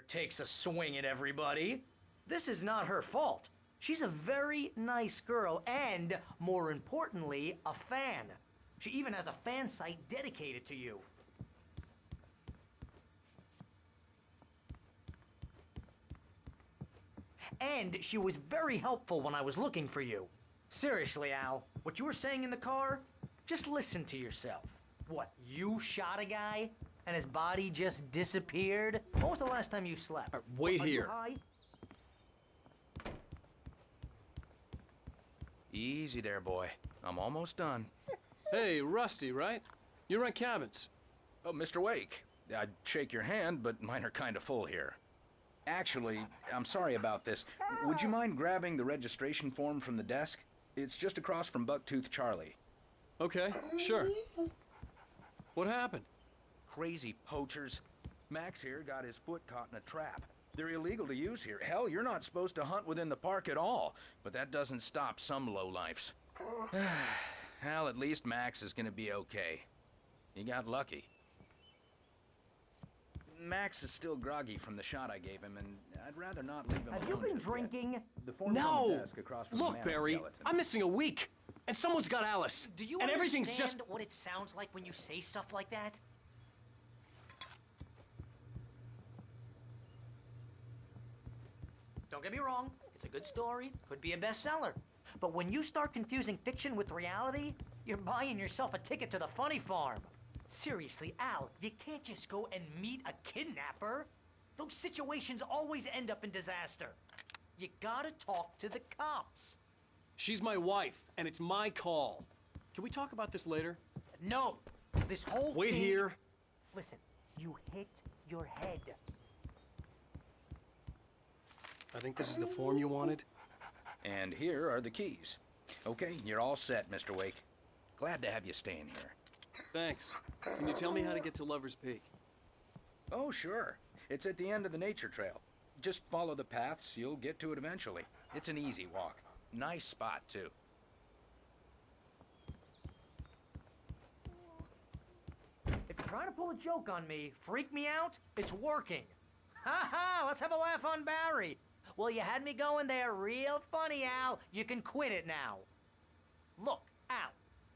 takes a swing at everybody. This is not her fault. She's a very nice girl and, more importantly, a fan. She even has a fan site dedicated to you. And she was very helpful when I was looking for you. Seriously, Al, what you were saying in the car, just listen to yourself. What, you shot a guy and his body just disappeared? When was the last time you slept? Wait here. Easy there, boy. I'm almost done. Hey, Rusty, right? You rent cabins. Oh, Mr. Wake. I'd shake your hand, but mine are kind of full here. Actually, I'm sorry about this. Would you mind grabbing the registration form from the desk? It's just across from Bucktooth Charlie. Okay, sure. What happened? Crazy poachers. Max here got his foot caught in a trap. They're illegal to use here. Hell, you're not supposed to hunt within the park at all. But that doesn't stop some lowlifes. Hell, at least Max is gonna be okay. He got lucky. Max is still groggy from the shot I gave him, and I'd rather not leave him alone. Have you been drinking? No! Look, Barry, I'm missing a week, and someone's got Alice. Do you and understand everything's just what it sounds like when you say stuff like that? Don't get me wrong, it's a good story, could be a bestseller. But when you start confusing fiction with reality, you're buying yourself a ticket to the funny farm. Seriously, Al, you can't just go and meet a kidnapper. Those situations always end up in disaster. You gotta talk to the cops. She's my wife, and it's my call. Can we talk about this later? No, this whole Wait thing... here. Listen, you hit your head. I think this is the form you wanted. And here are the keys. Okay, you're all set, Mr. Wake. Glad to have you staying here. Thanks. Can you tell me how to get to Lover's Peak? Oh, sure. It's at the end of the nature trail. Just follow the paths, you'll get to it eventually. It's an easy walk. Nice spot, too. If you're trying to pull a joke on me, freak me out, it's working. Ha ha, let's have a laugh on Barry. Well, you had me going there real funny, Al. You can quit it now. Look, Al,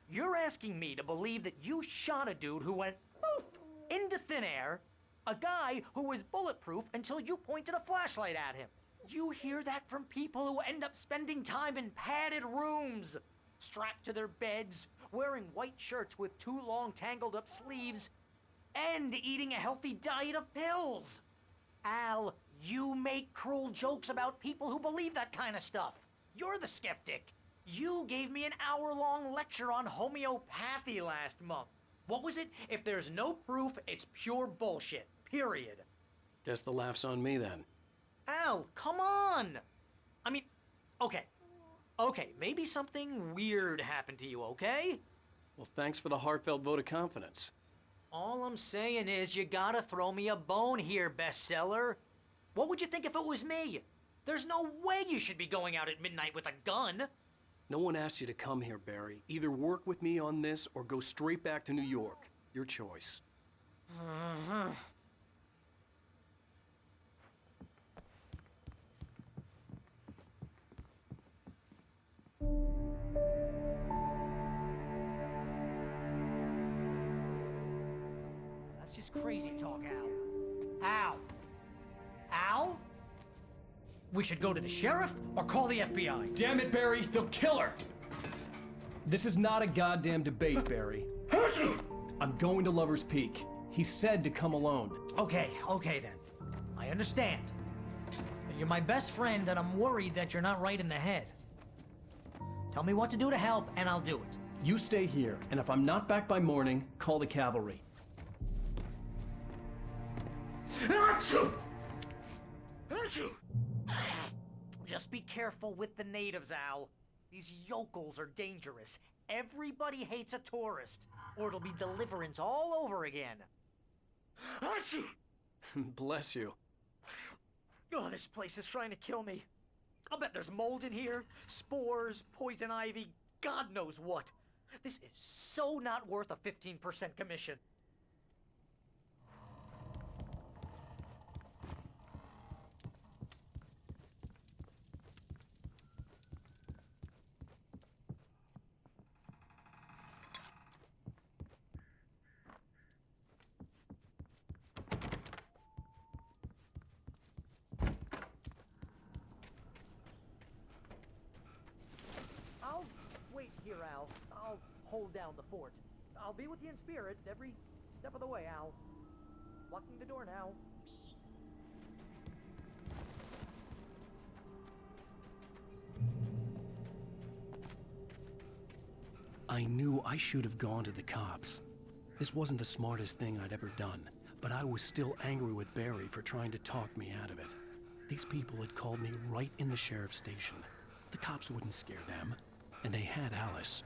you're asking me to believe that you shot a dude who went poof into thin air, a guy who was bulletproof until you pointed a flashlight at him. You hear that from people who end up spending time in padded rooms, strapped to their beds, wearing white shirts with too long tangled up sleeves, and eating a healthy diet of pills. Al, you make cruel jokes about people who believe that kind of stuff. You're the skeptic. You gave me an hour-long lecture on homeopathy last month. What was it? If there's no proof, it's pure bullshit. Period. Guess the laugh's on me then. Al, come on! I mean, okay. Okay, maybe something weird happened to you, okay? Well, thanks for the heartfelt vote of confidence. All I'm saying is you gotta throw me a bone here, bestseller. What would you think if it was me? There's no way you should be going out at midnight with a gun. No one asked you to come here, Barry. Either work with me on this or go straight back to New York. Your choice. That's just crazy talk, Al. Al? Al? We should go to the sheriff or call the FBI. Damn it, Barry! They'll kill her! This is not a goddamn debate, Barry. I'm going to Lover's Peak. He said to come alone. Okay, okay then. I understand. But you're my best friend and I'm worried that you're not right in the head. Tell me what to do to help and I'll do it. You stay here, and if I'm not back by morning, call the cavalry. Just be careful with the natives, Al. These yokels are dangerous. Everybody hates a tourist, or it'll be deliverance all over again. Bless you. Oh, this place is trying to kill me. I'll bet there's mold in here, spores, poison ivy, God knows what. This is so not worth a 15% commission. hold down the fort. I'll be with you in spirit every step of the way, Al. Locking the door now. I knew I should have gone to the cops. This wasn't the smartest thing I'd ever done, but I was still angry with Barry for trying to talk me out of it. These people had called me right in the sheriff's station. The cops wouldn't scare them, and they had Alice.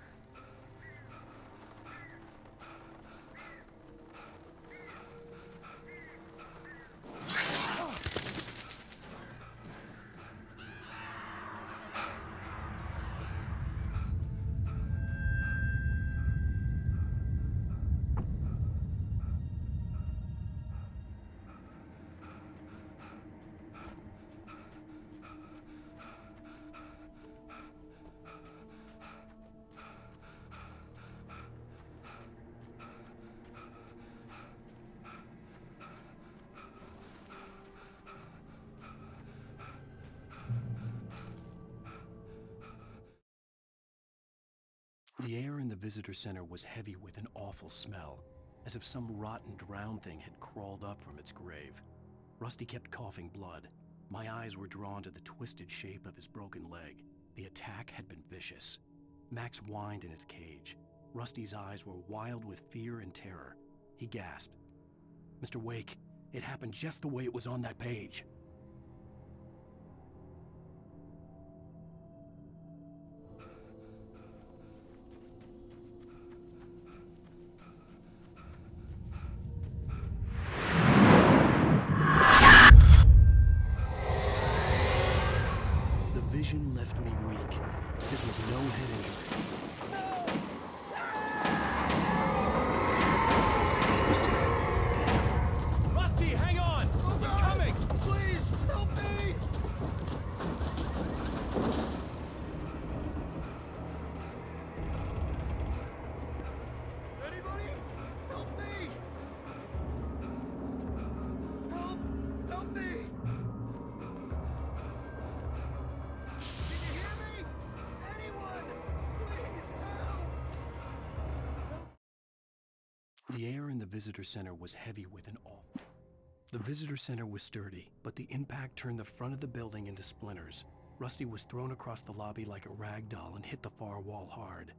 The air in the visitor center was heavy with an awful smell, as if some rotten drowned thing had crawled up from its grave. Rusty kept coughing blood. My eyes were drawn to the twisted shape of his broken leg. The attack had been vicious. Max whined in his cage. Rusty's eyes were wild with fear and terror. He gasped. "Mr. Wake, it happened just the way it was on that page." Vision left me weak. This was no head injury. Rusty, damn. Rusty, hang on! Oh, I'm God! coming! Please, help me! Anybody? Help me! Help! Help me! Can you hear me? Anyone? Please, help! The air in the visitor center was heavy with an awful. The visitor center was sturdy, but the impact turned the front of the building into splinters. Rusty was thrown across the lobby like a rag doll and hit the far wall hard.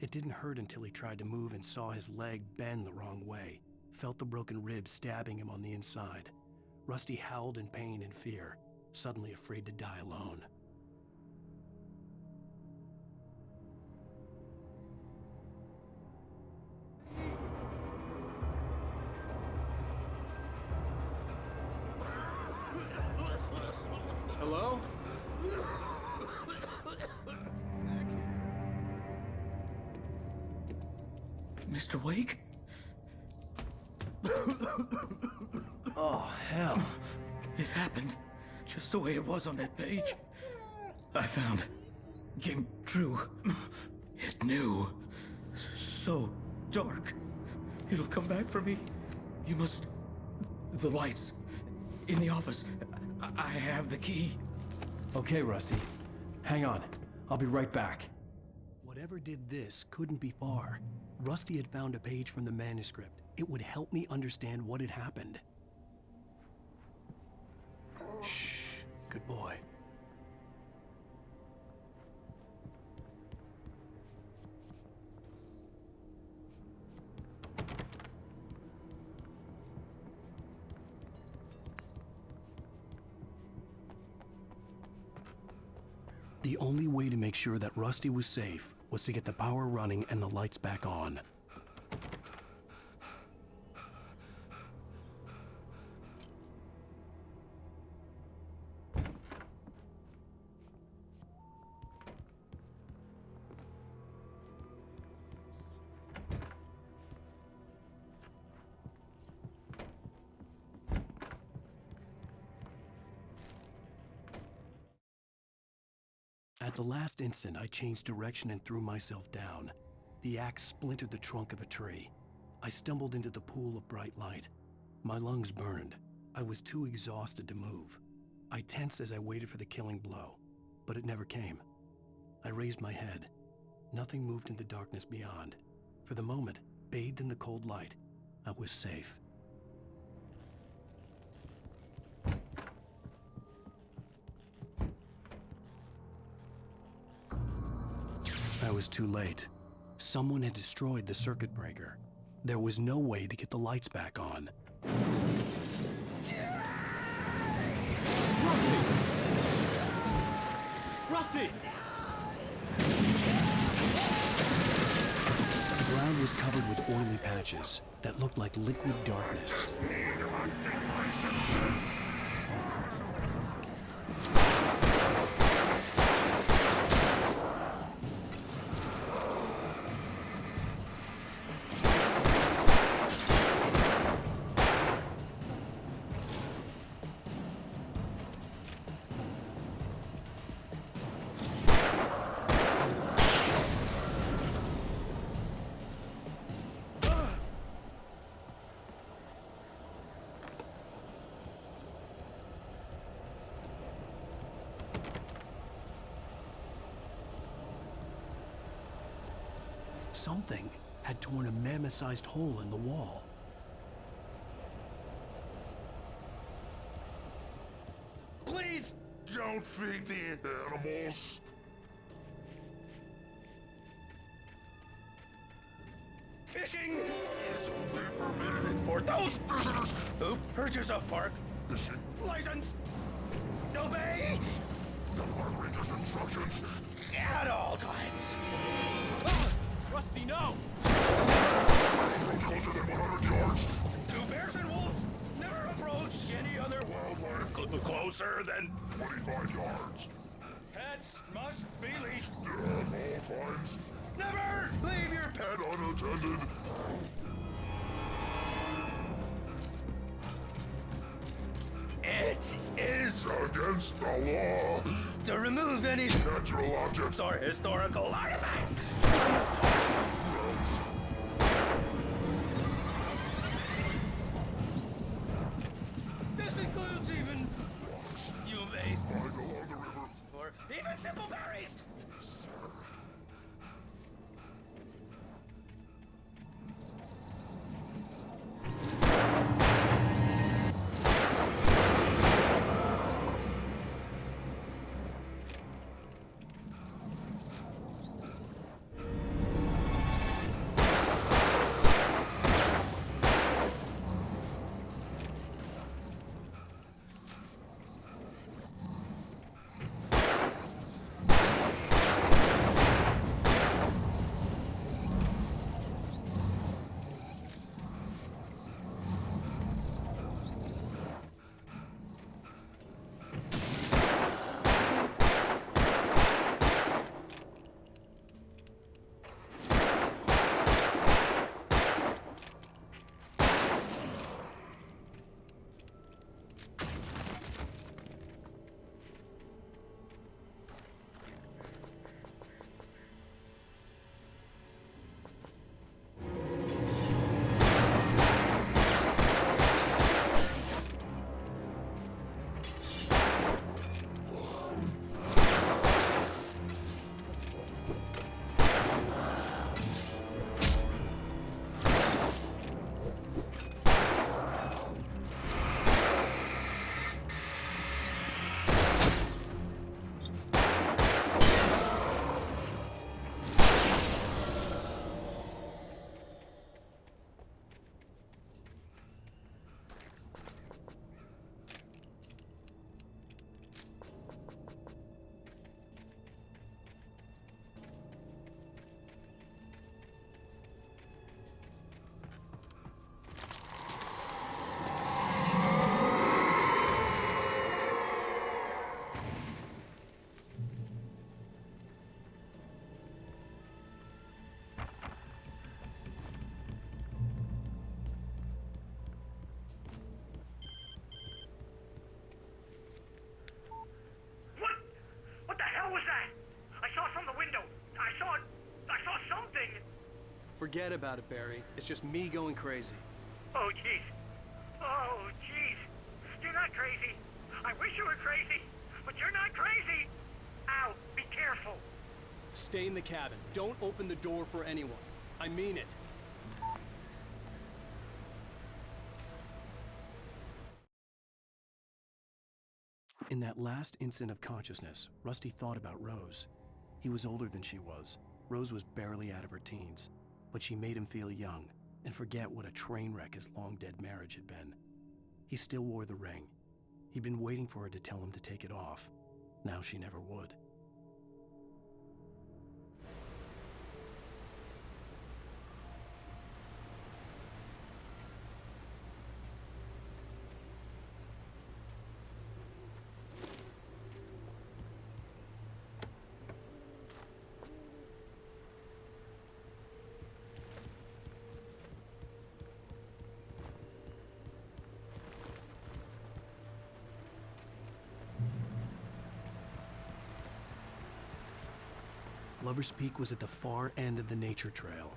It didn't hurt until he tried to move and saw his leg bend the wrong way, felt the broken rib stabbing him on the inside. Rusty howled in pain and fear, suddenly afraid to die alone. Hello? Mr. Wake? Oh, hell. It happened just the way it was on that page. I found. Came true. It knew. So dark. It'll come back for me. You must. The lights. In the office. I have the key. Okay, Rusty. Hang on. I'll be right back. Whatever did this couldn't be far. Rusty had found a page from the manuscript. It would help me understand what had happened. Shh. Good boy. The only way to make sure that Rusty was safe was to get the power running and the lights back on. At the last instant, I changed direction and threw myself down. The axe splintered the trunk of a tree. I stumbled into the pool of bright light. My lungs burned. I was too exhausted to move. I tensed as I waited for the killing blow, but it never came. I raised my head. Nothing moved in the darkness beyond. For the moment, bathed in the cold light, I was safe. I was too late. Someone had destroyed the circuit breaker. There was no way to get the lights back on. Rusty! Rusty! The ground was covered with oily patches that looked like liquid darkness. Something had torn a mammoth-sized hole in the wall. Please! Don't feed the animals. Fishing It's only permitted for those visitors. who purchase a park Fishing. license. Obey The park ranger's instructions. at all times. Rusty, no! Approach closer than 100 yards. Do bears and wolves never approach any other Wildlife. closer than 25 yards. pets must be leashed. At all times. Never leave your pet. Pet unattended. It is Against the law. to remove any Natural objects. or historical artifacts. This includes even you may Find along the river. or even simple berries. What the hell was that? I saw from the window. I saw something. Forget about it, Barry. It's just me going crazy. Oh, jeez. Oh, jeez. You're not crazy. I wish you were crazy, but you're not crazy. Ow, be careful. Stay in the cabin. Don't open the door for anyone. I mean it. In that last instant of consciousness, Rusty thought about Rose. He was older than she was. Rose was barely out of her teens, but she made him feel young and forget what a train wreck his long-dead marriage had been. He still wore the ring. He'd been waiting for her to tell him to take it off. Now she never would. Lover's Peak was at the far end of the nature trail.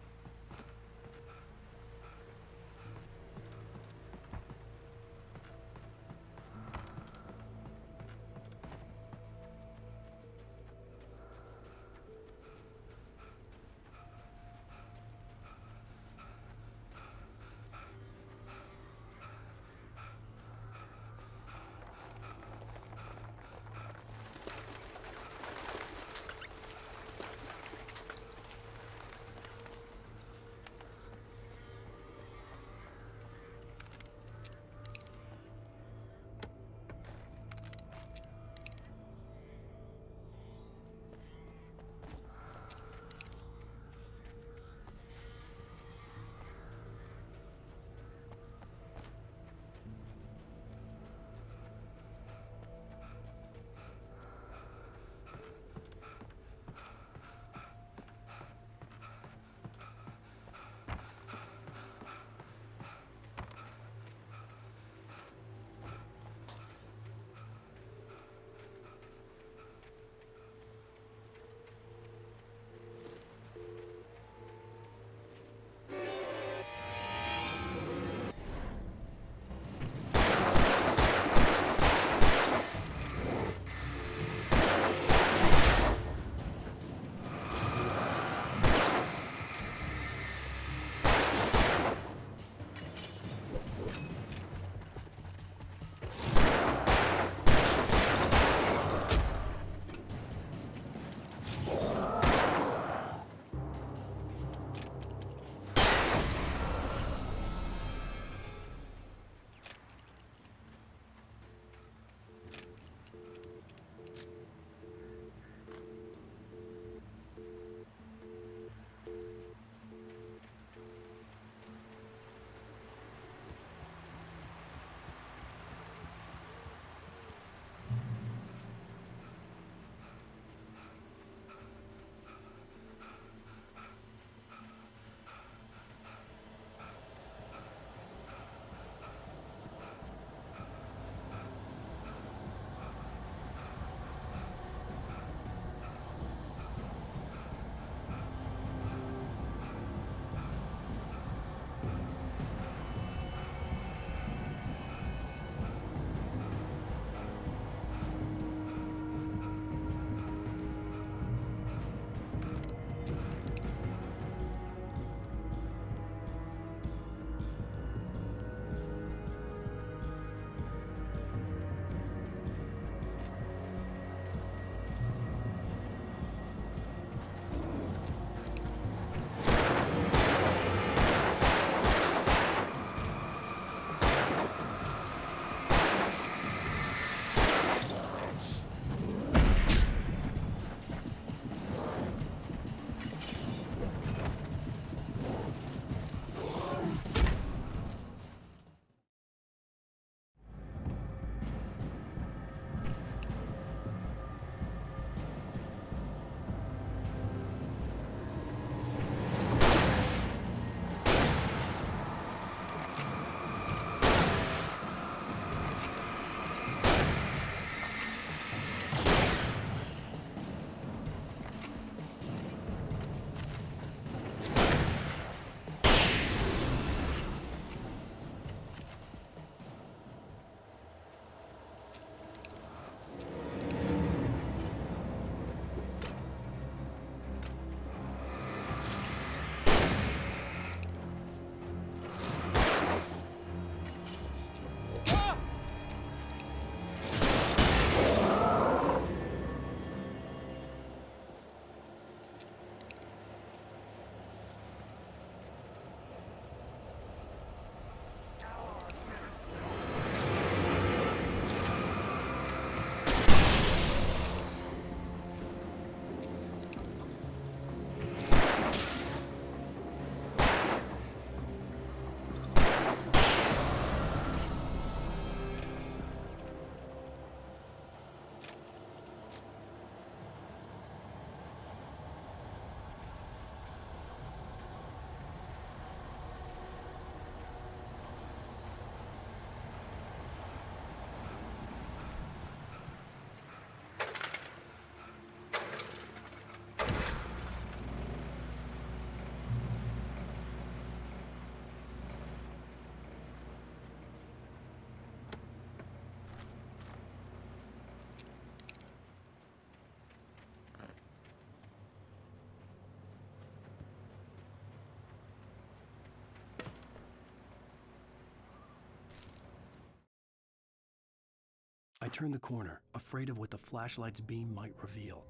I turned the corner, afraid of what the flashlight's beam might reveal.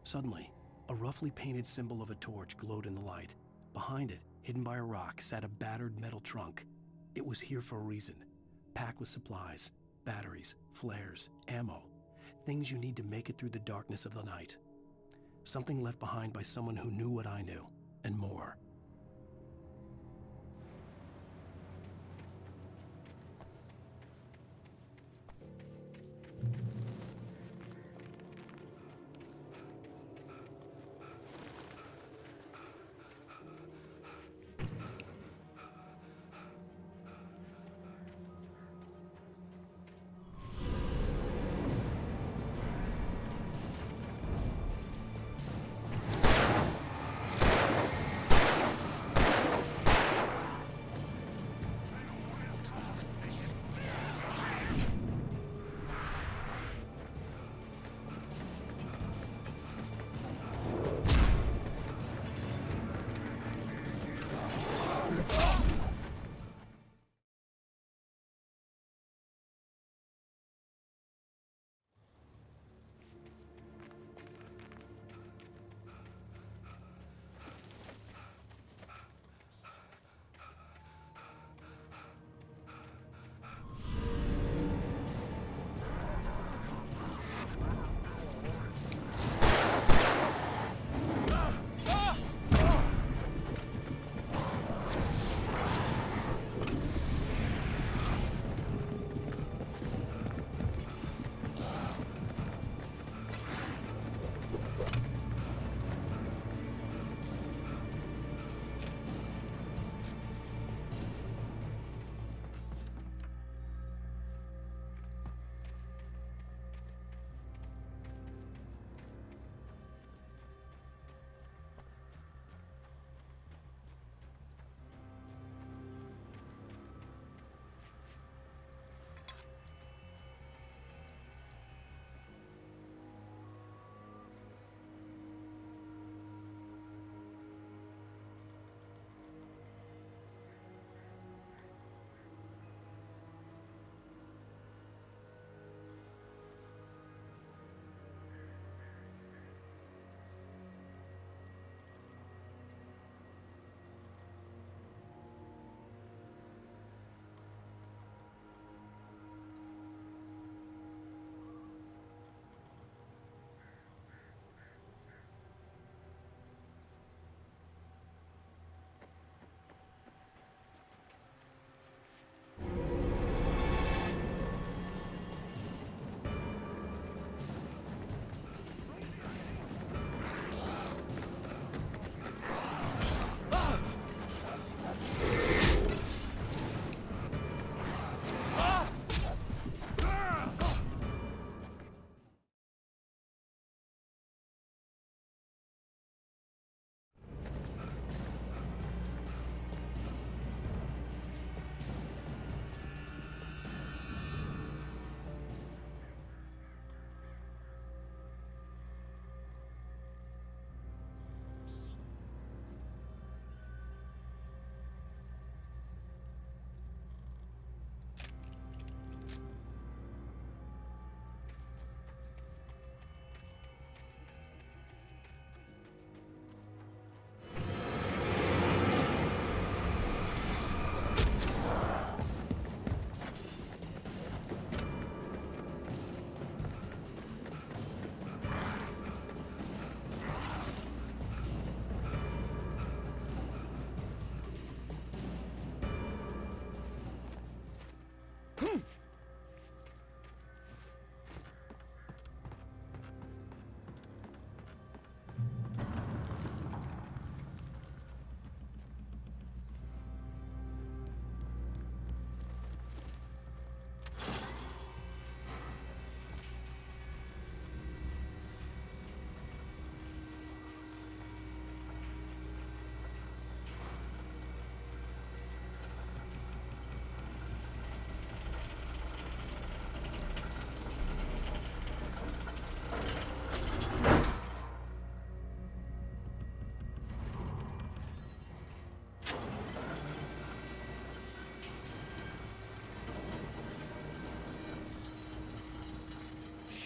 Suddenly, a roughly painted symbol of a torch glowed in the light. Behind it, hidden by a rock, sat a battered metal trunk. It was here for a reason, packed with supplies, batteries, flares, ammo, things you need to make it through the darkness of the night. Something left behind by someone who knew what I knew, and more.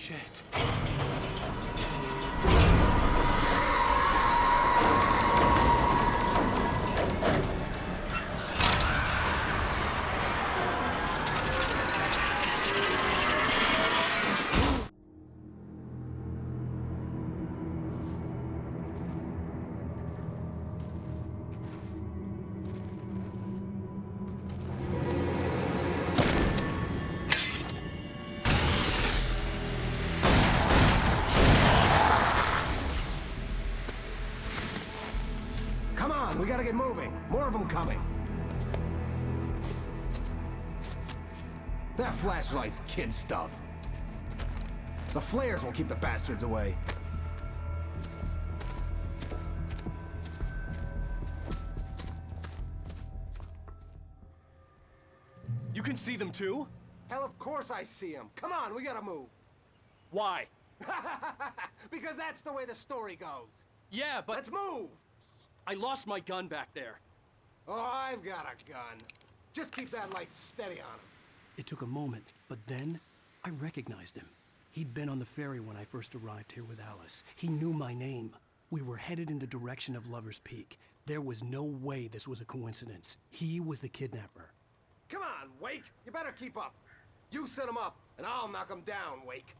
Shit. Come on, we gotta get moving. More of them coming. That flashlight's kid stuff. The flares will keep the bastards away. You can see them too? Hell, of course I see them. Come on, we gotta move. Why? Because that's the way the story goes. Yeah, but Let's move! I lost my gun back there. Oh, I've got a gun. Just keep that light steady on him. It took a moment, but then I recognized him. He'd been on the ferry when I first arrived here with Alice. He knew my name. We were headed in the direction of Lover's Peak. There was no way this was a coincidence. He was the kidnapper. Come on, Wake. You better keep up. You set him up, and I'll knock him down, Wake.